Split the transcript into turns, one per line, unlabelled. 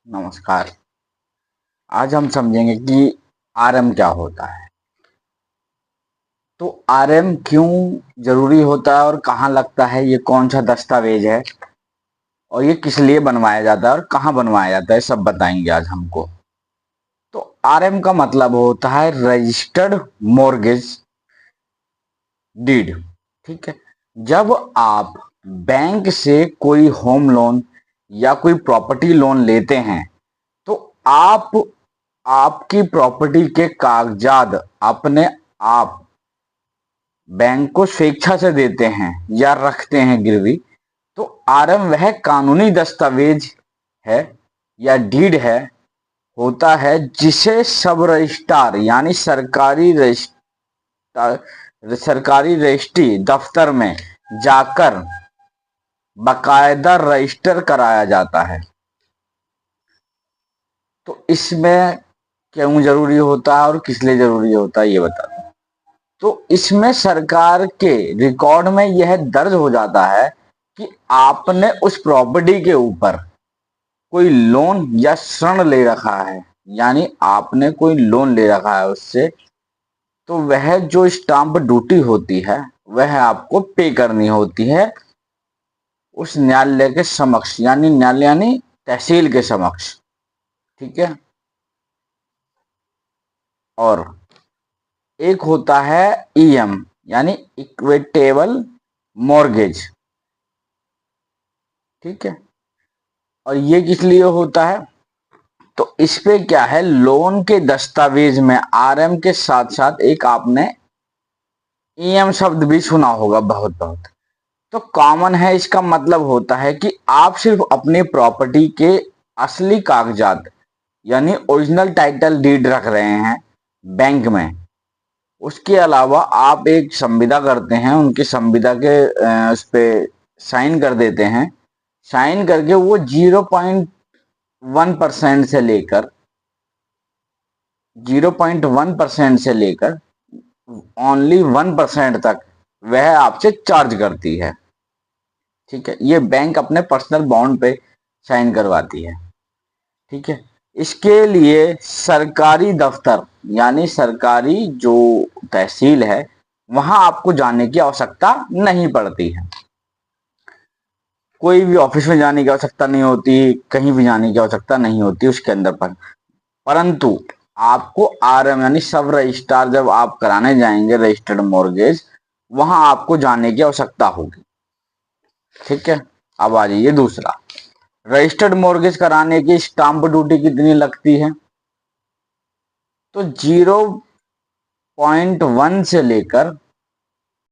नमस्कार। आज हम समझेंगे कि आरएम क्या होता है। तो आरएम क्यों जरूरी होता है और कहाँ लगता है, ये कौन सा दस्तावेज है और ये किस लिए बनवाया जाता है और कहाँ बनवाया जाता है, सब बताएंगे आज हमको। तो आरएम का मतलब होता है रजिस्टर्ड मॉर्गेज डीड। ठीक है। जब आप बैंक से कोई होम लोन या कोई प्रॉपर्टी लोन लेते हैं तो आप आपकी प्रॉपर्टी के कागजात अपने आप बैंक को स्वेच्छा से देते हैं या रखते हैं गिरवी। तो आरएम वह कानूनी दस्तावेज है या डीड है होता है जिसे सब रजिस्ट्रार यानी सरकारी रजिस्ट्री दफ्तर में जाकर बकायदा रजिस्टर कराया जाता है। तो इसमें क्यों जरूरी होता है और किस लिए जरूरी होता है ये बता दूं। तो इसमें सरकार के रिकॉर्ड में यह दर्ज हो जाता है कि आपने उस प्रॉपर्टी के ऊपर कोई लोन या ऋण ले रखा है, यानी आपने कोई लोन ले रखा है उससे। तो वह जो स्टाम्प ड्यूटी होती है वह आपको पे करनी होती है उस न्यायालय के समक्ष, यानी न्यायालय यानी तहसील के समक्ष। ठीक है। और एक होता है ईएम यानी इक्विटेबल मॉर्गेज। ठीक है। और ये किस लिए होता है, तो इस पे क्या है, लोन के दस्तावेज में आरएम के साथ साथ एक आपने ईएम शब्द भी सुना होगा बहुत बहुत। तो कॉमन है, इसका मतलब होता है कि आप सिर्फ अपनी प्रॉपर्टी के असली कागजात यानी ओरिजिनल टाइटल डीड रख रहे हैं बैंक में। उसके अलावा आप एक संविदा करते हैं, उनकी संविदा के उस पे साइन कर देते हैं। साइन करके वो 0.1% से लेकर 0.1% से लेकर ओनली 1% तक वह आपसे चार्ज करती है। ठीक है। ये बैंक अपने पर्सनल बॉन्ड पे साइन करवाती है। ठीक है। इसके लिए सरकारी दफ्तर यानी सरकारी जो तहसील है वहां आपको जाने की आवश्यकता नहीं पड़ती है। कोई भी ऑफिस में जाने की आवश्यकता नहीं होती, कहीं भी जाने की आवश्यकता नहीं होती उसके अंदर पर। परंतु आपको आरएम यानी सब रजिस्ट्रार जब आप कराने जाएंगे रजिस्टर्ड मॉर्गेज, वहां आपको जाने की आवश्यकता होगी। ठीक है। अब आ जाइए दूसरा, रजिस्टर्ड मॉर्गेज कराने की स्टाम्प ड्यूटी कितनी लगती है। तो 0.1 से लेकर